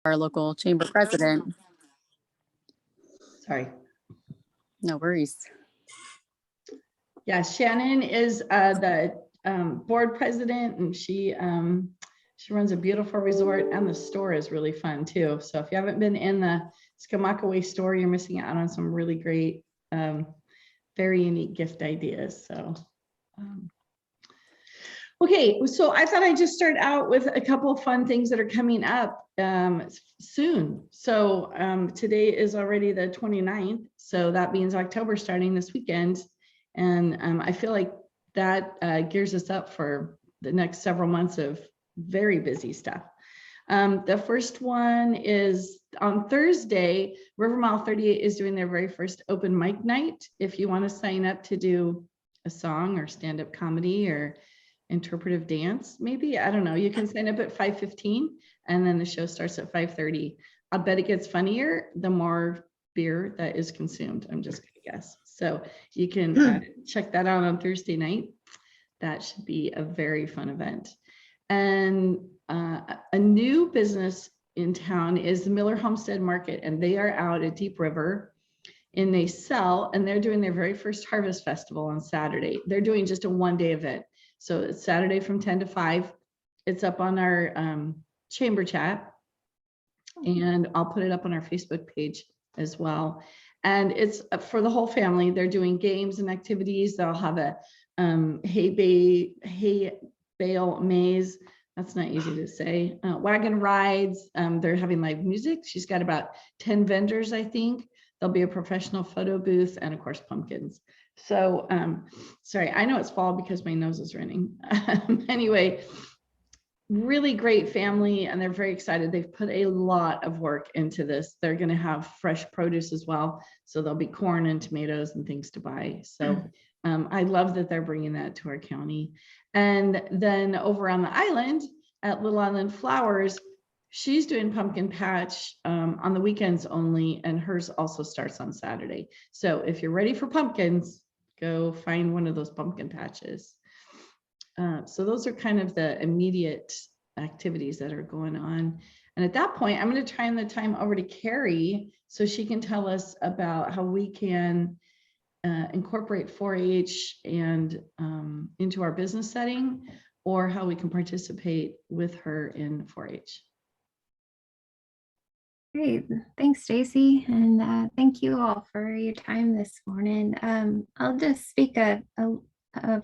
our local chamber president. Sorry. No worries. Yeah, Shannon is the board president, and she runs a beautiful resort, and the store is really fun too. So if you haven't been in the Skamakaway store, you're missing out on some really great, very unique gift ideas. So, okay, so I thought I'd just start out with a couple of fun things that are coming up soon. So today is already the 29th, so that means October starting this weekend. And I feel like that gears us up for the next several months of very busy stuff. The first one is on Thursday. River Mile 38 is doing their very first open mic night. If you want to sign up to do a song or stand-up comedy or interpretive dance, maybe, I don't know, you can sign up at 5:15 and then the show starts at 5:30. I bet it gets funnier the more beer that is consumed. I'm just gonna guess. So you can check that out on Thursday night. That should be a very fun event. And a new business in town is the Miller Homestead Market, and they are out at Deep River in Naysell, and they're doing their very first Harvest Festival on Saturday. They're doing just a one-day event. So it's Saturday from 10 to 5. It's up on our chamber chat, and I'll put it up on our Facebook page as well. And it's for the whole family. They're doing games and activities. They'll have a hay bale maze. That's not easy to say. Wagon rides. They're having live music. She's got about 10 vendors, I think. There'll be a professional photo booth and of course pumpkins. So sorry, I know it's fall because my nose is running. Anyway, really great family, and they're very excited. They've put a lot of work into this. They're going to have fresh produce as well. So there'll be corn and tomatoes and things to buy. So I love that they're bringing that to our county. And then over on the island at Little Island Flowers, she's doing pumpkin patch on the weekends only, and hers also starts on Saturday. So if you're ready for pumpkins, go find one of those pumpkin patches. So those are kind of the immediate activities that are going on. And at that point, I'm going to turn the time over to Carrie so she can tell us about how we can incorporate 4-H and into our business setting, or how we can participate with her in 4-H. Great, thanks, Stacy, and thank you all for your time this morning. I'll just speak a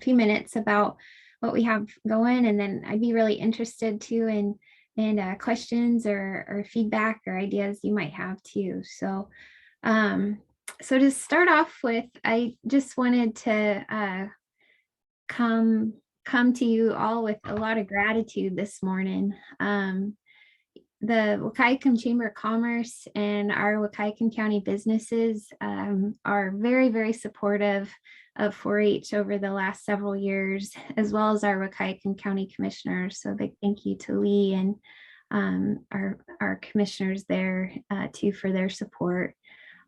few minutes about what we have going, and then I'd be really interested too in questions or feedback or ideas you might have too. So to start off with, I just wanted to come to you all with a lot of gratitude this morning. The Wahkiakum Chamber of Commerce and our Wahkiakum County businesses are very, very supportive of 4-H over the last several years, as well as our Wahkiakum County commissioners. So big thank you to Lee and our commissioners there too for their support.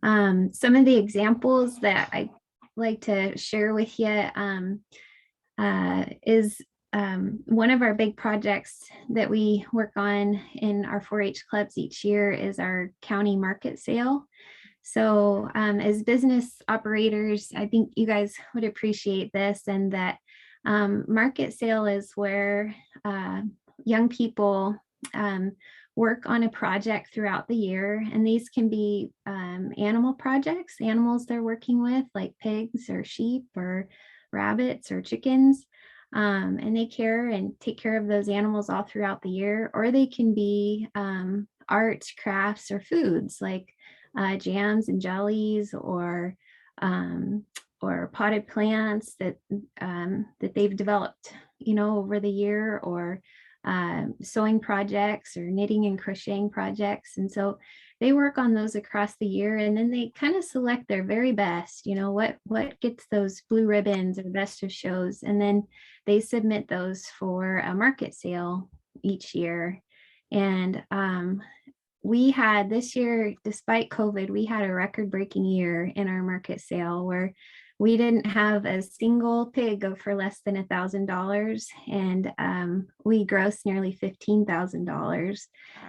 Some of the examples that I'd like to share with you is one of our big projects that we work on in our 4-H clubs each year is our county market sale. So as business operators, I think you guys would appreciate this, and that market sale is where young people work on a project throughout the year. And these can be animal projects, animals they're working with, like pigs or sheep or rabbits or chickens. And they care and take care of those animals all throughout the year. Or they can be art, crafts, or foods like jams and jellies, or potted plants that they've developed, over the year, or sewing projects or knitting and crocheting projects. And so they work on those across the year, and then they kind of select their very best, what gets those blue ribbons or best of shows. And then they submit those for a market sale each year. And we had this year, despite COVID, we had a record-breaking year in our market sale, where we didn't have a single pig go for less than $1,000, and we grossed nearly $15,000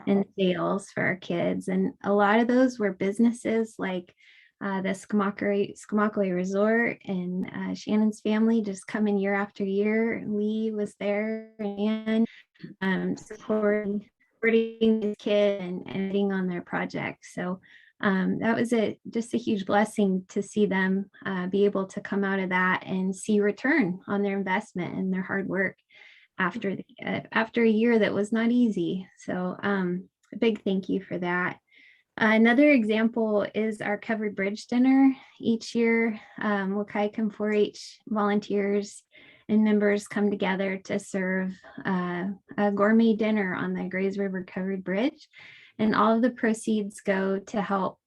in sales for our kids. And a lot of those were businesses like the Skamakawi Resort, and Shannon's family just coming year after year. Lee was there and supporting this kid and bidding on their project. So that was just a huge blessing to see them be able to come out of that and see return on their investment and their hard work after a year that was not easy. So a big thank you for that. Another example is our covered bridge dinner. Each year, Wahkiakum 4-H volunteers and members come together to serve a gourmet dinner on the Grays River Covered Bridge. And all of the proceeds go to help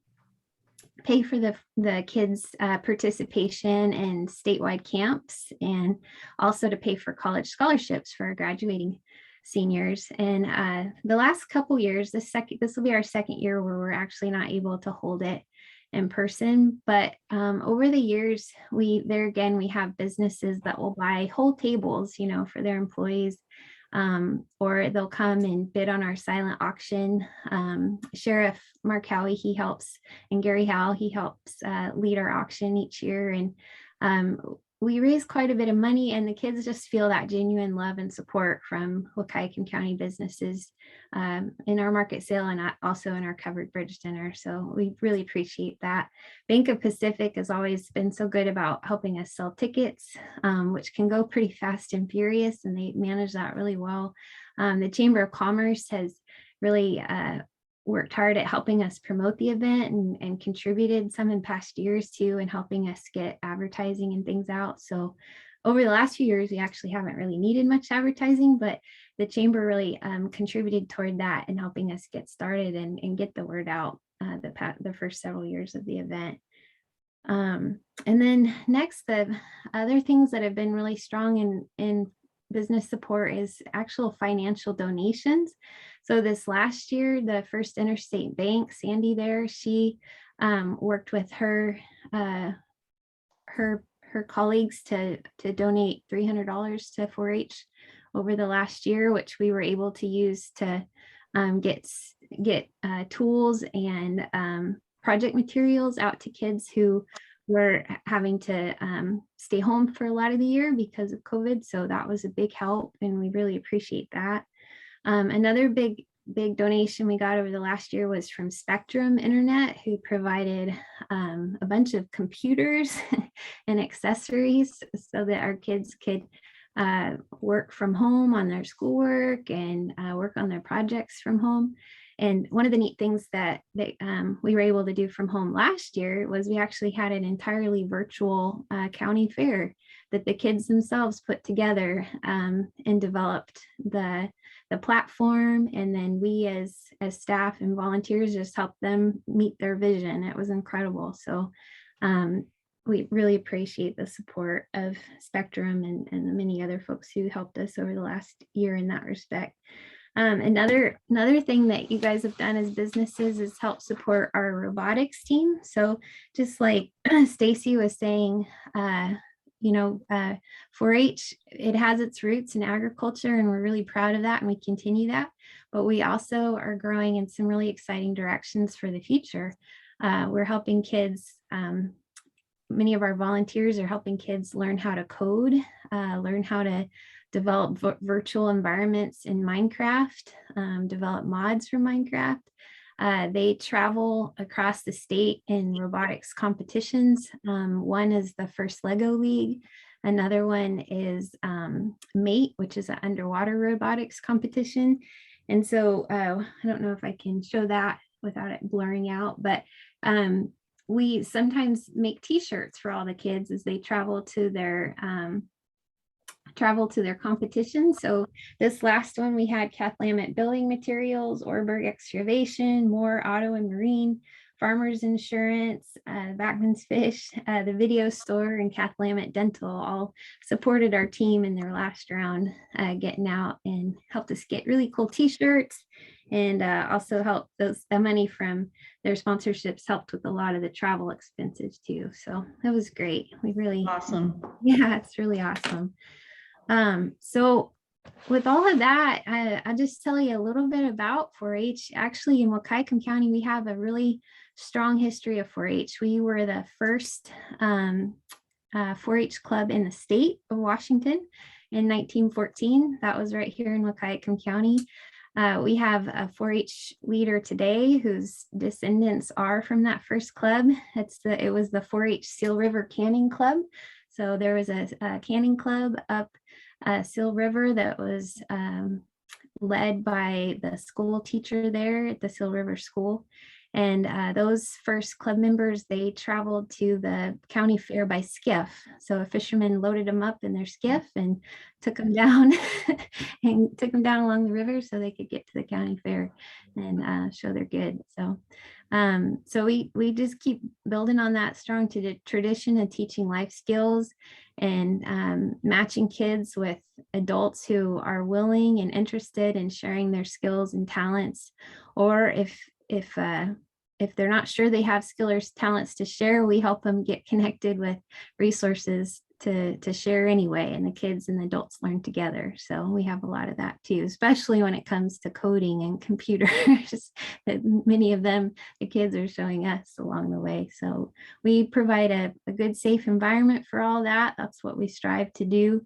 pay for the kids' participation in statewide camps, and also to pay for college scholarships for our graduating seniors. And the last couple years, this will be our second year where we're actually not able to hold it in person. But over the years, we have businesses that will buy whole tables, for their employees, or they'll come and bid on our silent auction. Sheriff Mark Howie, he helps, and Gary Howell, he helps lead our auction each year. And we raise quite a bit of money, and the kids just feel that genuine love and support from Wahkiakum County businesses in our market sale and also in our covered bridge dinner. So we really appreciate that. Bank of Pacific has always been so good about helping us sell tickets, which can go pretty fast and furious, and they manage that really well. The Chamber of Commerce has really worked hard at helping us promote the event and contributed some in past years too, and helping us get advertising and things out. So over the last few years, we actually haven't really needed much advertising, but the chamber really contributed toward that and helping us get started and get the word out the first several years of the event. And then next, the other things that have been really strong in business support is actual financial donations. So this last year, the First Interstate Bank, Sandy there, she worked with her colleagues to donate $300 to 4-H over the last year, which we were able to use to get tools and project materials out to kids who were having to stay home for a lot of the year because of COVID. So that was a big help, and we really appreciate that. Another big donation we got over the last year was from Spectrum Internet, who provided a bunch of computers and accessories so that our kids could work from home on their schoolwork and work on their projects from home. And one of the neat things that we were able to do from home last year was we actually had an entirely virtual county fair that the kids themselves put together and developed the platform. And then we as staff and volunteers just helped them meet their vision. It was incredible. So we really appreciate the support of Spectrum and the many other folks who helped us over the last year in that respect. Another thing that you guys have done as businesses is help support our robotics team. So just like Stacy was saying, 4-H, it has its roots in agriculture, and we're really proud of that, and we continue that. But we also are growing in some really exciting directions for the future. We're helping kids. Many of our volunteers are helping kids learn how to code, learn how to develop virtual environments in Minecraft, develop mods for Minecraft. They travel across the state in robotics competitions. One is the First Lego League. Another one is MATE, which is an underwater robotics competition. And so I don't know if I can show that without it blurring out, but we sometimes make t-shirts for all the kids as they travel to their competition. So this last one, we had Kath Lamont Building Materials, Orberg Excavation, Moore Auto and Marine, Farmers Insurance, Backman's Fish, the video store, and Kathleen Dental all supported our team in their last round, getting out and helped us get really cool t-shirts, and also helped the money from their sponsorships helped with a lot of the travel expenses too. So that was great. We really, Awesome. yeah, it's really awesome. So with all of that, I'll just tell you a little bit about 4-H. Actually, in Wahkiakum County, we have a really strong history of 4-H. We were the first 4-H club in the state of Washington in 1914. That was right here in Wahkiakum County. We have a 4-H leader today whose descendants are from that first club. It was the 4-H Seal River Canning Club. So there was a canning club up Seal River that was led by the school teacher there at the Seal River School. And those first club members, they traveled to the county fair by skiff. So a fisherman loaded them up in their skiff and took them down and took them down along the river so they could get to the county fair and show their goods. So we just keep building on that strong tradition of teaching life skills and matching kids with adults who are willing and interested in sharing their skills and talents. Or if they're not sure they have skills or talents to share, we help them get connected with resources to share anyway, and the kids and the adults learn together. So we have a lot of that too, especially when it comes to coding and computers that many of them, the kids are showing us along the way. So we provide a good, safe environment for all that. That's what we strive to do.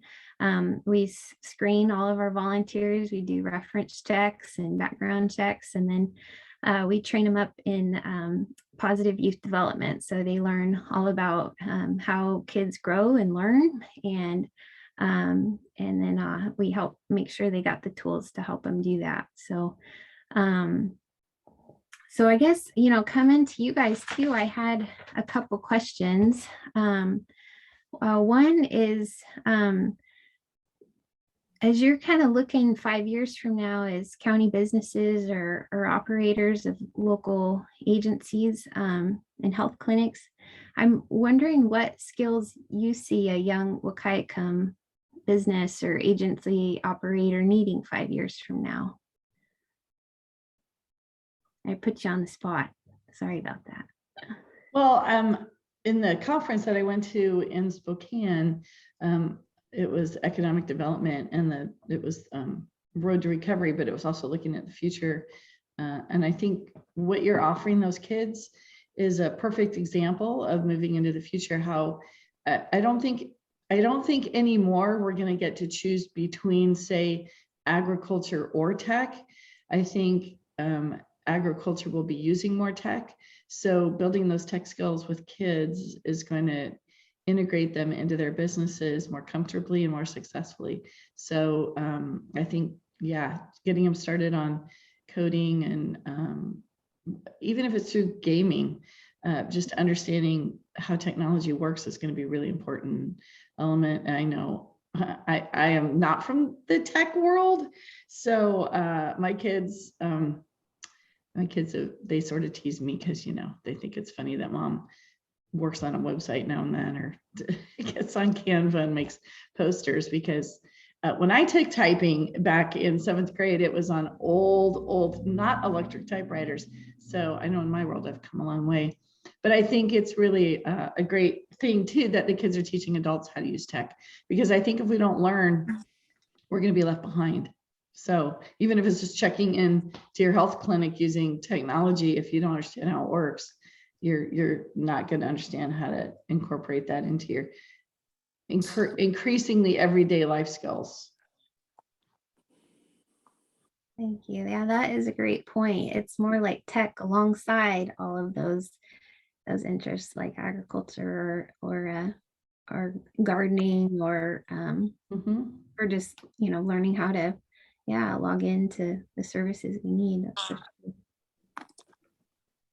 We screen all of our volunteers. We do reference checks and background checks, and then we train them up in positive youth development. So they learn all about how kids grow and learn. And then we help make sure they got the tools to help them do that. So I guess, coming to you guys too, I had a couple questions. One is, as you're kind of looking 5 years from now as county businesses or operators of local agencies and health clinics, I'm wondering what skills you see a young Wahkiakum business or agency operator needing 5 years from now. I put you on the spot. Sorry about that. Well, in the conference that I went to in Spokane, it was economic development, and it was road to recovery, but it was also looking at the future. And I think what you're offering those kids is a perfect example of moving into the future. How I don't think anymore we're going to get to choose between, say, agriculture or tech. I think agriculture will be using more tech. So building those tech skills with kids is going to integrate them into their businesses more comfortably and more successfully. So I think, yeah, getting them started on coding and even if it's through gaming, just understanding how technology works is going to be a really important element. And I know I am not from the tech world, so my kids, they sort of tease me because, they think it's funny that mom works on a website now and then, or gets on Canva and makes posters, because when I took typing back in 7th grade, it was on old, not electric typewriters. So I know in my world I've come a long way, but I think it's really a great thing too, that the kids are teaching adults how to use tech, because I think if we don't learn, we're going to be left behind. So even if it's just checking in to your health clinic using technology, if you don't understand how it works, you're not going to understand how to incorporate that into your increasingly everyday life skills. Thank you. Yeah, that is a great point. It's more like tech alongside all of those interests, like agriculture or gardening or just learning how to log into the services we need. That's so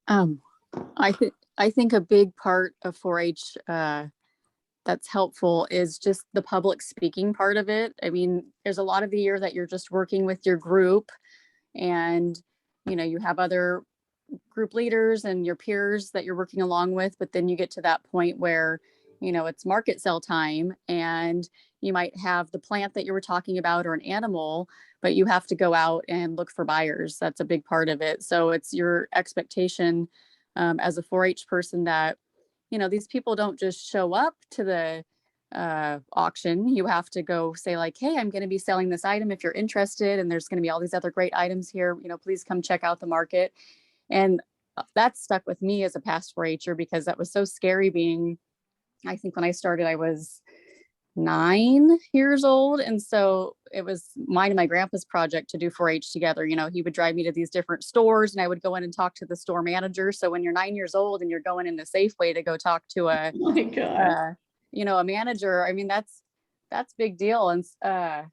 cool. I think a big part of 4-H that's helpful is just the public speaking part of it. I mean, there's a lot of the year that you're just working with your group, and you have other group leaders and your peers that you're working along with, but then you get to that point where, it's market sale time and you might have the plant that you were talking about or an animal, but you have to go out and look for buyers. That's a big part of it. So it's your expectation as a 4-H person that, these people don't just show up to the auction. You have to go say like, hey, I'm going to be selling this item if you're interested. And there's going to be all these other great items here. Please come check out the market. And that stuck with me as a past 4-H'er because that was so scary being, I think when I started, I was 9 years old. And so it was mine and my grandpa's project to do 4-H together. He would drive me to these different stores and I would go in and talk to the store manager. So when you're 9 years old and you're going into Safeway to go talk to Oh my God. a manager, I mean, that's big deal. And I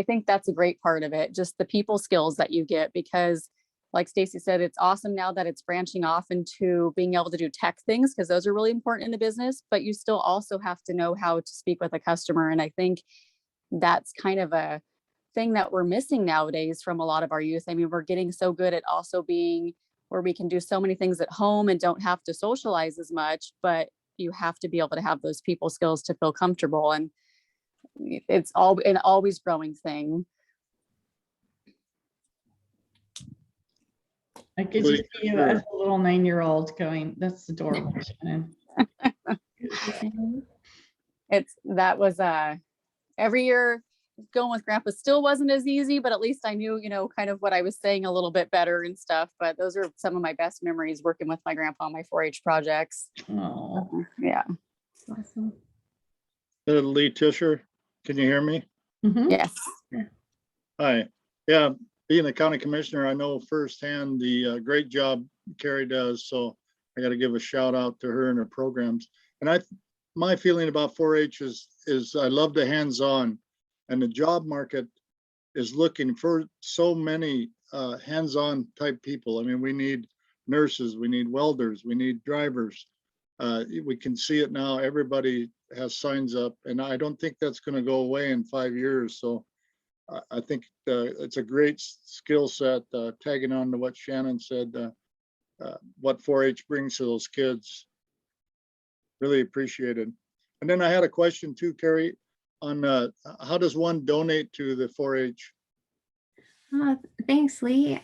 think that's a great part of it. Just the people skills that you get, because like Stacy said, it's awesome now that it's branching off into being able to do tech things, because those are really important in the business, but you still also have to know how to speak with a customer. And I think that's kind of a thing that we're missing nowadays from a lot of our youth. I mean, we're getting so good at also being where we can do so many things at home and don't have to socialize as much, but you have to be able to have those people skills to feel comfortable. And it's all an always growing thing. I could just see you as a little 9-year-old going, that's adorable, Shannon. Every year going with grandpa still wasn't as easy, but at least I knew, kind of what I was saying a little bit better and stuff. But those are some of my best memories working with my grandpa on my 4-H projects. Oh, yeah. Awesome. Lee Tisher, can you hear me? mhm. Yes. Hi. Yeah, being a county commissioner, I know firsthand the great job Carrie does. So I got to give a shout out to her and her programs. And my feeling about 4-H is I love the hands-on, and the job market is looking for so many hands-on type people. I mean, we need nurses, we need welders, we need drivers. We can see it now. Everybody has signs up, and I don't think that's going to go away in 5 years. So I think it's a great skill set, tagging on to what Shannon said, what 4-H brings to those kids. Really appreciated. And then I had a question too, Carrie, on how does one donate to the 4-H? Thanks, Lee.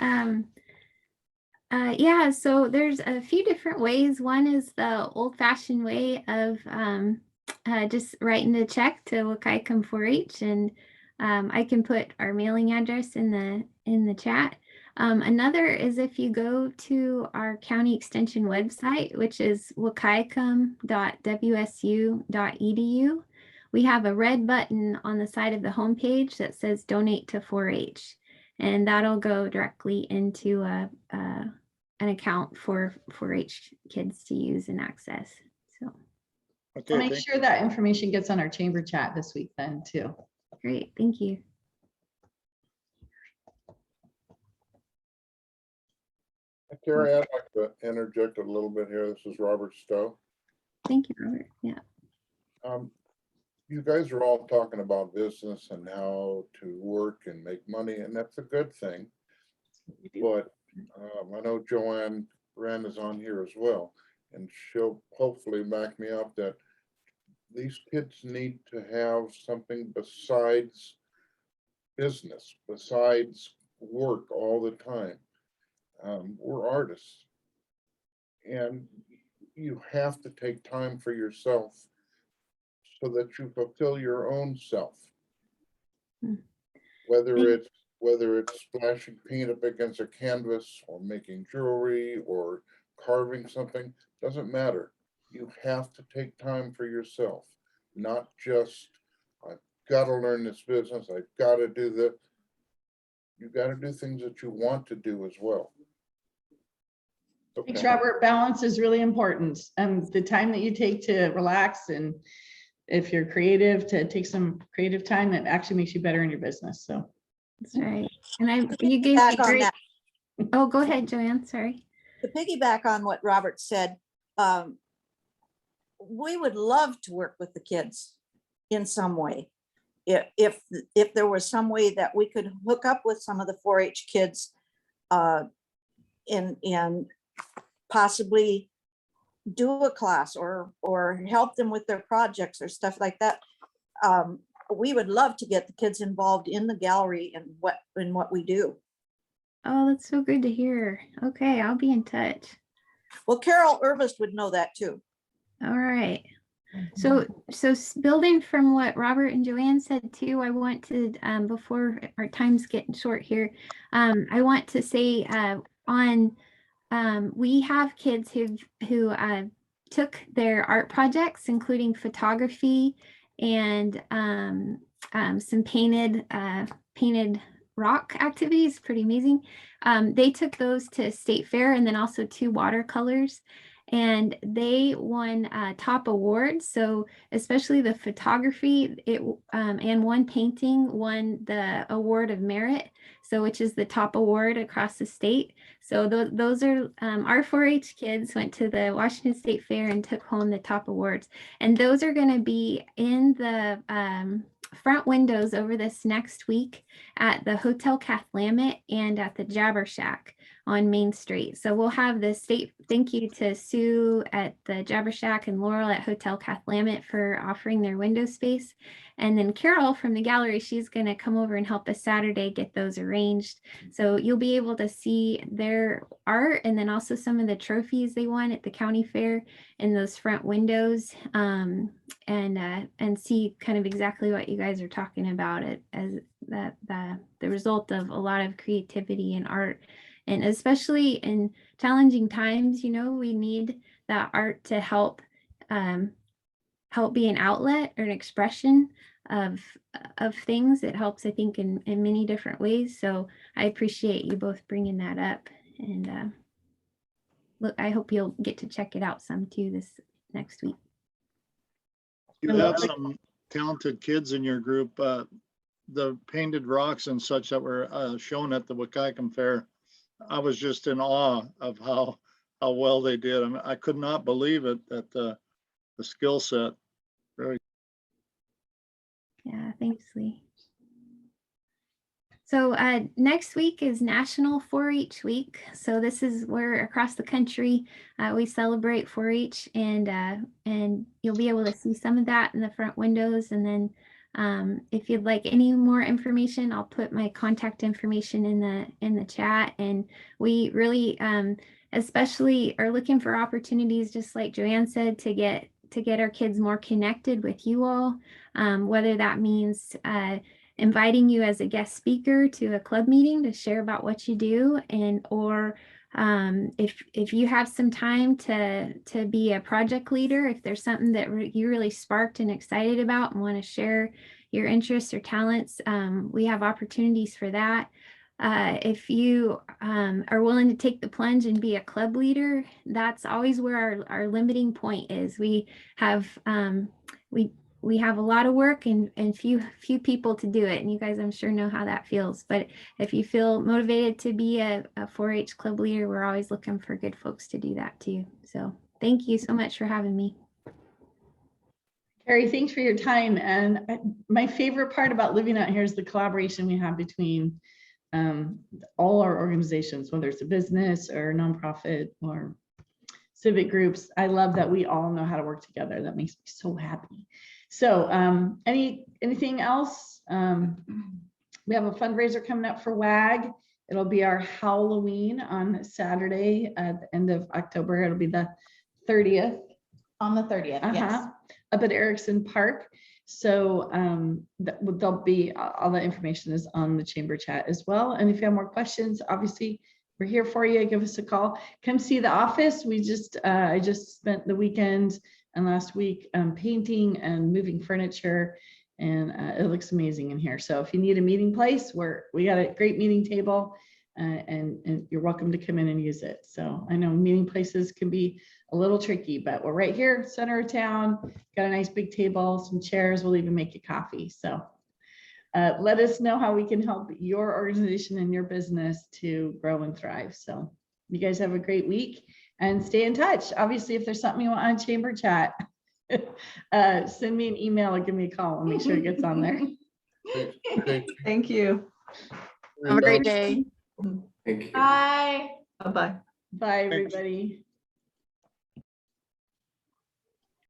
Yeah, so there's a few different ways. One is the old-fashioned way of just writing a check to Wahkiakum 4-H, and I can put our mailing address in the chat. Another is if you go to our county extension website, which is wahkiakum.wsu.edu. We have a red button on the side of the homepage that says donate to 4-H, and that'll go directly into an account for 4-H kids to use and access. So Okay, I'll make sure that information gets on our chamber chat this week then too. great, thank you. Carrie, I'd like to interject a little bit here. This is Robert Stowe. Thank you, Robert. Yeah. You guys are all talking about business and how to work and make money, and that's a good thing. But I know Joanne Rand is on here as well, and she'll hopefully back me up that these kids need to have something besides business, besides work all the time. We're artists, and you have to take time for yourself so that you fulfill your own self. Whether it's splashing paint up against a canvas or making jewelry or carving something, doesn't matter. You have to take time for yourself, not just, I've got to learn this business, I've got to do that. You got to do things that you want to do as well. Okay. Thanks, Robert. Balance is really important. And the time that you take to relax, and if you're creative, to take some creative time, that actually makes you better in your business. So That's right. And you gave me great. Oh, go ahead, Joanne. Sorry. To piggyback on what Robert said, we would love to work with the kids in some way. If there was some way that we could hook up with some of the 4-H kids, and possibly do a class or help them with their projects or stuff like that. We would love to get the kids involved in the gallery and what we do. Oh, that's so good to hear. Okay, I'll be in touch. Well, Carol Irvist would know that too. All right. So building from what Robert and Joanne said too, I want to, before our time's getting short here, I want to say we have kids who took their art projects, including photography and some painted rock activities, pretty amazing. They took those to State Fair and then also 2 watercolors. And they won top awards. So especially the photography, and one painting won the award of merit. So which is the top award across the state. So those are our 4-H kids went to the Washington State Fair and took home the top awards. And those are going to be in the front windows over this next week at the Hotel Cathlamet and at the Jabber Shack on Main Street. So we'll have the state, thank you to Sue at the Jabber Shack and Laurel at Hotel Cathlamet for offering their window space. And then Carol from the gallery, she's going to come over and help us Saturday get those arranged. So you'll be able to see their art and then also some of the trophies they won at the county fair in those front windows, and see kind of exactly what you guys are talking about, it as the result of a lot of creativity and art. And especially in challenging times, you know, we need that art to help be an outlet or an expression of things. It helps, I think, in many different ways. So I appreciate you both bringing that up. And look, I hope you'll get to check it out some too this next week. You have some talented kids in your group. The painted rocks and such that were shown at the Wahkiakum Fair, I was just in awe of how well they did. I mean, I could not believe it, that the skill set. Very. Yeah, thanks, Lee. So next week is National 4-H Week. So this is where across the country we celebrate 4-H, and you'll be able to see some of that in the front windows. And then if you'd like any more information, I'll put my contact information in the chat. And we really especially are looking for opportunities, just like Joanne said, to get our kids more connected with you all, whether that means inviting you as a guest speaker to a club meeting to share about what you do, or if you have some time to be a project leader, if there's something that you really sparked and excited about and want to share your interests or talents, we have opportunities for that. If you are willing to take the plunge and be a club leader, that's always where our limiting point is. We have a lot of work and few people to do it. And you guys, I'm sure, know how that feels. But if you feel motivated to be a 4-H club leader, we're always looking for good folks to do that too. So thank you so much for having me. Carrie, thanks for your time. And my favorite part about living out here is the collaboration we have between all our organizations, whether it's a business or nonprofit or civic groups. I love that we all know how to work together. That makes me so happy. So anything else? We have a fundraiser coming up for WAG. It'll be our Halloween on Saturday at the end of October. It'll be the 30th. On the 30th, yes. Up at Erickson Park. So there'll be, all the information is on the chamber chat as well. And if you have more questions, obviously we're here for you. Give us a call. Come see the office. I just spent the weekend and last week painting and moving furniture, and it looks amazing in here. So if you need a meeting place, we got a great meeting table, and you're welcome to come in and use it. So I know meeting places can be a little tricky, but we're right here, center of town, got a nice big table, some chairs. We'll even make you coffee. So let us know how we can help your organization and your business to grow and thrive. So you guys have a great week and stay in touch. Obviously, if there's something you want on chamber chat, send me an email or give me a call. I'll make sure it gets on there. Thank you. Have a great day. Thank you. Bye. Bye-bye. Bye, everybody.